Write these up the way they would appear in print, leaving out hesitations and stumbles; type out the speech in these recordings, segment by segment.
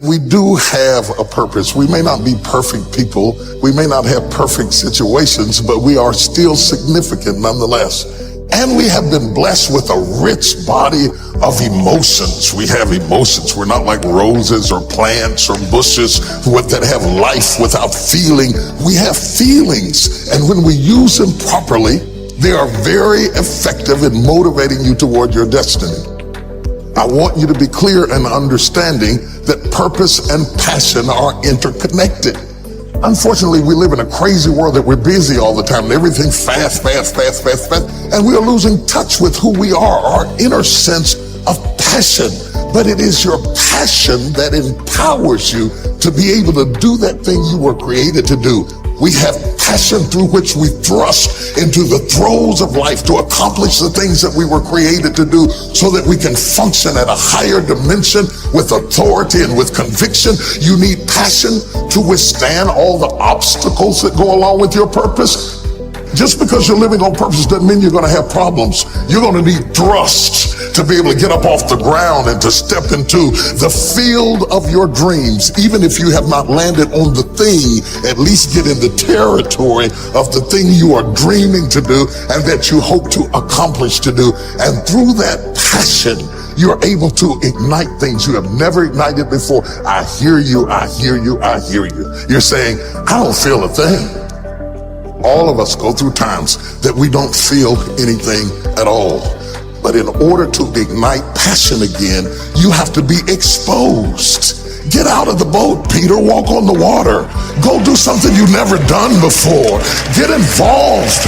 We do have a purpose. We may not be perfect people. We may not have perfect situations, but we are still significant nonetheless. And we have been blessed with a rich body of emotions. We have emotions. We're not like roses or plants or bushes that have life without feeling. We have feelings. And when we use them properly, they are very effective in motivating you toward your destiny. I want you to be clear and understanding that purpose and passion are interconnected. Unfortunately, we live in a crazy world that we're busy all the time and everything fast, and we are losing touch with who we are, our inner sense of passion. But it is your passion that empowers you to be able to do that thing you were created to do. We have passion through which we thrust into the throes of life to accomplish the things that we were created to do so that we can function at a higher dimension with authority and with conviction. You need passion to withstand all the obstacles that go along with your purpose. Just because you're living on purpose doesn't mean you're going to have problems. You're going to need thrust to be able to get up off the ground and to step into the field of your dreams. Even if you have not landed on the thing, at least get in the territory of the thing you are dreaming to do and that you hope to accomplish to do. And through that passion, you're able to ignite things you have never ignited before. I hear you, I hear you, I hear you. You're saying, I don't feel a thing. All of us go through times that we don't feel anything at all. But in order to ignite passion again, you have to be exposed. Get out of the boat, Peter. Walk on the water. Go do something you've never done before. Get involved.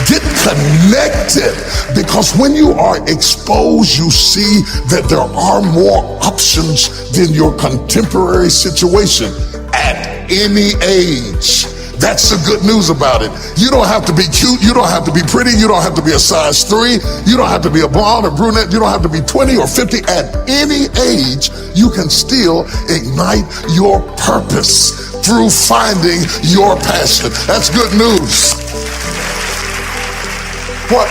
Get connected. Because when you are exposed, you see that there are more options than your contemporary situation at any age. That's the good news about it. You don't have to be cute. You don't have to be pretty. You don't have to be a size 3. You don't have to be a blonde or brunette. You don't have to be 20 or 50. At any age, you can still ignite your purpose through finding your passion. That's good news. What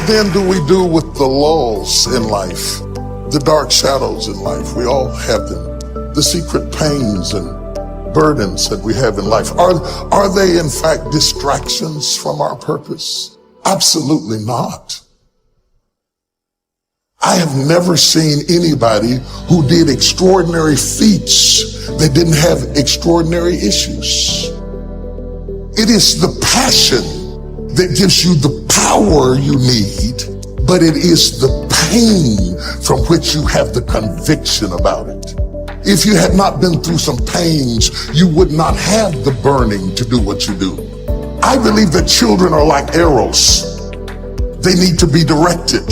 then do we do with the lulls in life? The dark shadows in life. We all have them. The secret pains and burdens that we have in life. Are they in fact distractions from our purpose? Absolutely not. I have never seen anybody who did extraordinary feats that didn't have extraordinary issues. It is the passion that gives you the power you need, but it is the pain from which you have the conviction about it. If you had not been through some pains, you would not have the burning to do what you do. I believe that children are like arrows. They need to be directed.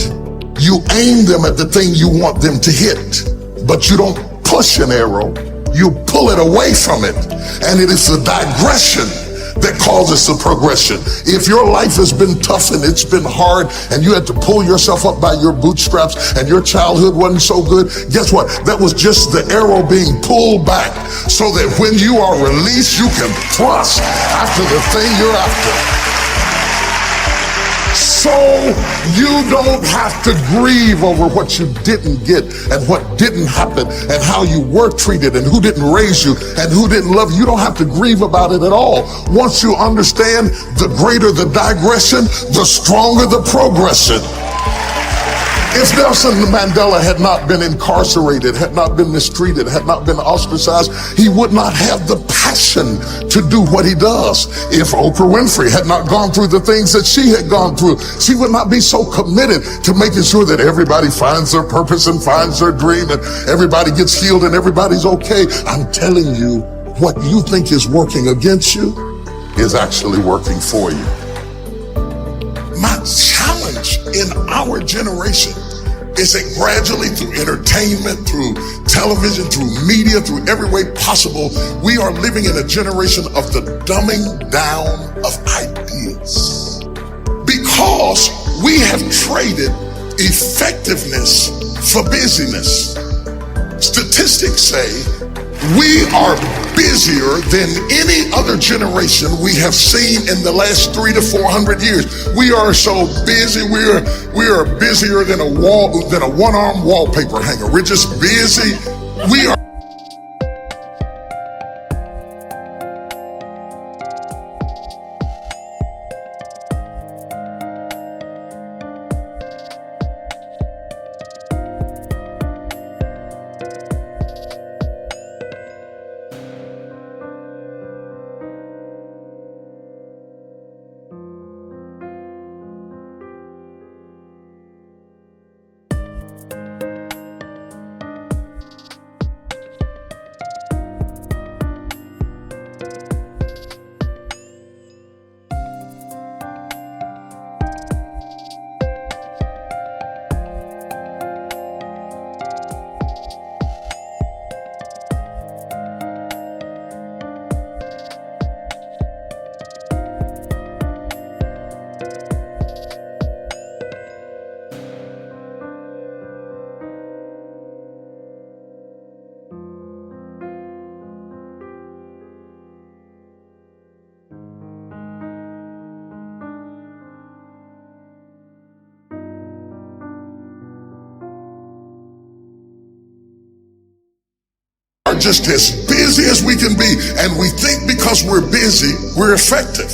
You aim them at the thing you want them to hit, but you don't push an arrow. You pull it away from it. And it is the digression that causes the progression. If your life has been tough and it's been hard and you had to pull yourself up by your bootstraps and your childhood wasn't so good, guess what? That was just the arrow being pulled back so that when you are released, you can thrust after the thing you're after. So you don't have to grieve over what you didn't get and what didn't happen and how you were treated and who didn't raise you and who didn't love you. You don't have to grieve about it at all. Once you understand, the greater the digression, the stronger the progression. If Nelson Mandela had not been incarcerated, had not been mistreated, had not been ostracized, he would not have the passion to do what he does. If Oprah Winfrey had not gone through the things that she had gone through, she would not be so committed to making sure that everybody finds their purpose and finds their dream and everybody gets healed and everybody's okay. I'm telling you, what you think is working against you is actually working for you. My challenge in our generation is that gradually through entertainment, through television, through media, through every way possible, we are living in a generation of the dumbing down of ideas. Because we have traded effectiveness for busyness. Statistics say we are busier than any other generation we have seen in the last 300 to 400 years. We are so busy. We are busier than a one-arm wallpaper hanger. We're just busy. We are are just as busy as we can be, and we think because we're busy, we're effective.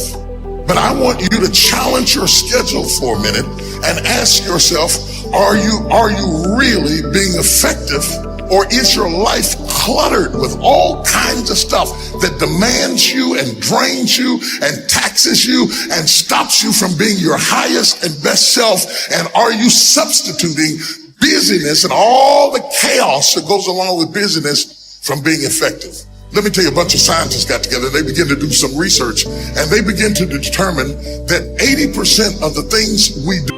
But I want you to challenge your schedule for a minute and ask yourself, are you really being effective, or is your life cluttered with all kinds of stuff that demands you and drains you and taxes you and stops you from being your highest and best self? And are you substituting busyness and all the chaos that goes along with busyness from being effective? Let me tell you, a bunch of scientists got together. They began to do some research, and they begin to determine that 80% of the things we do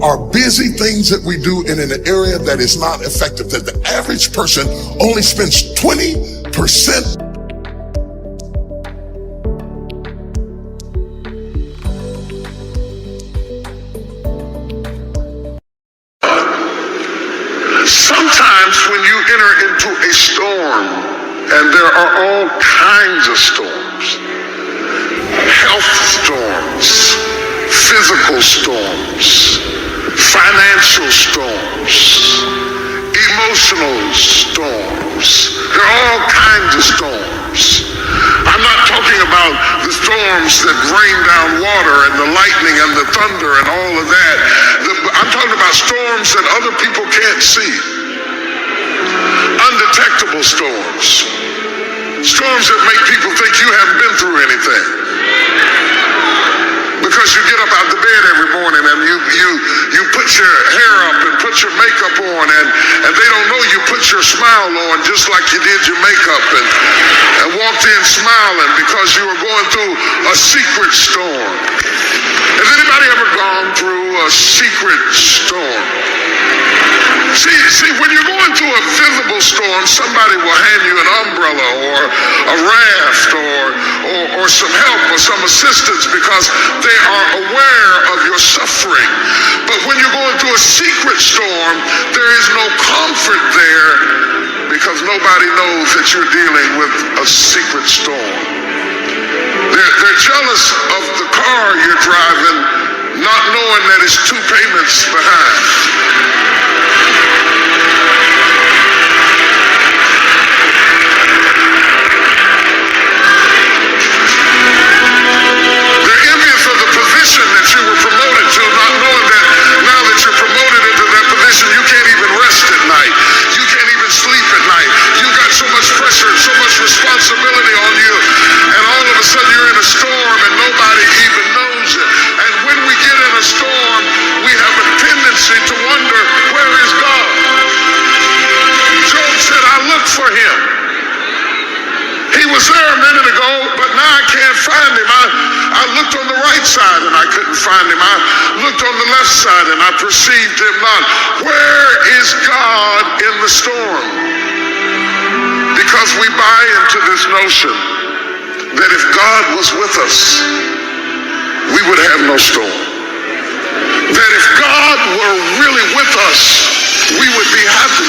are busy things that we do in an area that is not effective, that the average person only spends 20%. Sometimes when you enter into a storm, and there are all kinds of storms, health storms, physical storms, financial storms, emotional storms. There are all kinds of storms. I'm not talking about the storms that rain down water and the lightning and the thunder and all of that. I'm talking about storms that other people can't see. Undetectable storms. Storms that make people think you haven't been through anything. Because you get up out of the bed every morning and you put your hair up and put your makeup on, and they don't know you put your smile on just like you did your makeup, and walked in smiling because you were going through a secret storm. Has anybody ever gone through a secret storm? See, when you're going through a visible storm, somebody will hand you an umbrella or a raft or some help or some assistance because they are aware of your suffering. But when you're going through a secret storm, there is no comfort there because nobody knows that you're dealing with a secret storm. They're jealous of the car you're driving, not knowing that it's 2 payments behind. That you were promoted to, not knowing that now that you're promoted into that position, you can't even rest at night. You can't even sleep at night. You got so much pressure, so much responsibility on you, and all of a sudden you're in a storm and nobody even knows it. And when we get in a storm, we have a tendency to wonder, where is God? Job said, I looked for him. He was there a minute ago, but now I can't find him. I looked on the right side and I couldn't find him. I looked on the left side and I perceived him not. Where is God in the storm? Because we buy into this notion that if God was with us, we would have no storm. That if God were really with us, we would be happy.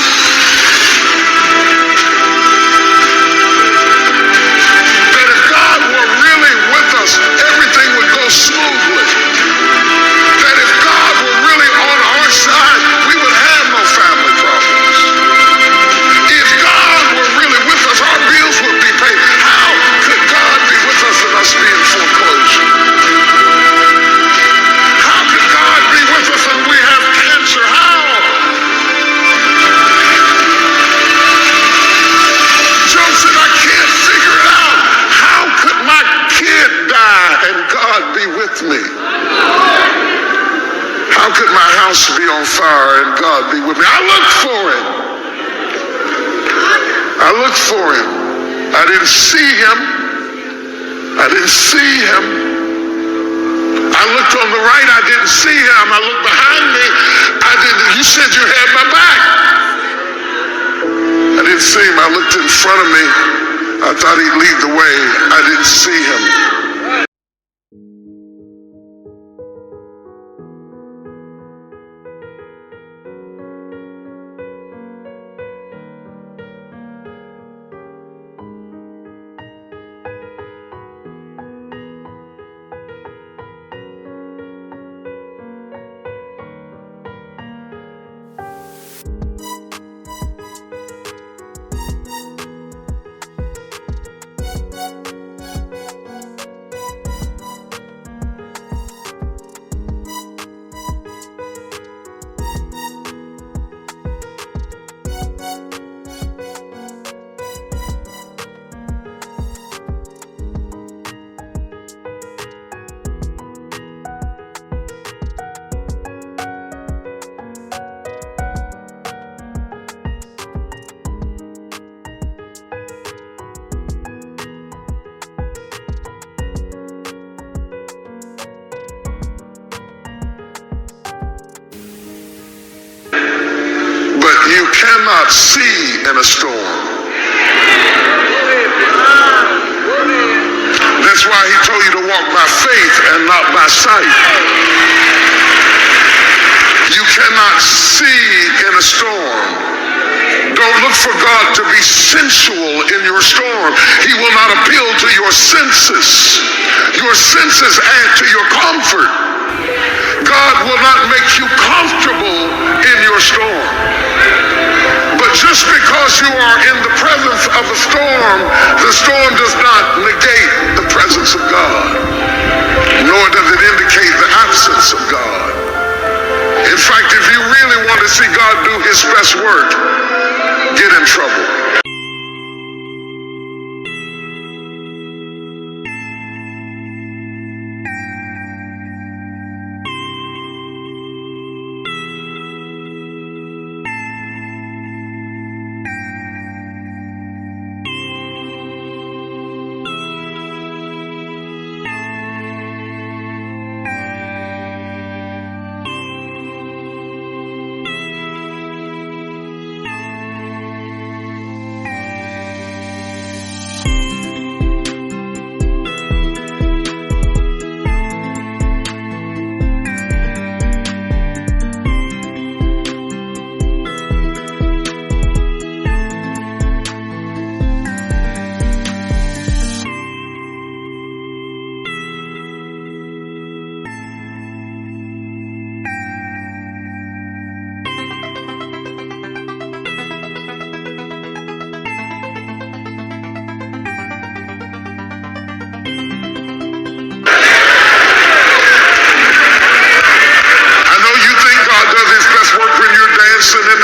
Everything would go smoothly. That if God were really on our side, we would have no family problems. If God were really with us, our fire and God be with me. I looked for him. I looked for him. I didn't see him. I didn't see him. I looked on the right, I didn't see him. I looked behind me, I didn't. You said you had my back. I didn't see him. I looked in front of me. I thought he'd lead the way. I didn't see him. You cannot see in a storm. That's why he told you to walk by faith and not by sight. You cannot see in a storm. Don't look for God to be sensual in your storm. He will not appeal to your senses. Your senses add to your comfort. God will not make you comfortable in your storm. But just because you are in the presence of a storm, the storm does not negate the presence of God, nor does it indicate the absence of God. In fact, if you really want to see God do his best work, get in trouble.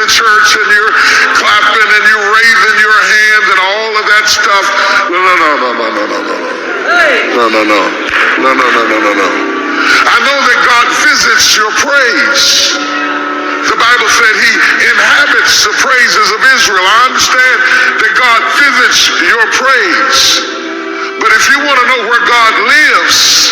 Church and you're clapping and you're raising your hands and all of that stuff. No. I know that God visits your praise. The Bible said he inhabits the praises of Israel. I understand that God visits your praise. But if you want to know where God lives,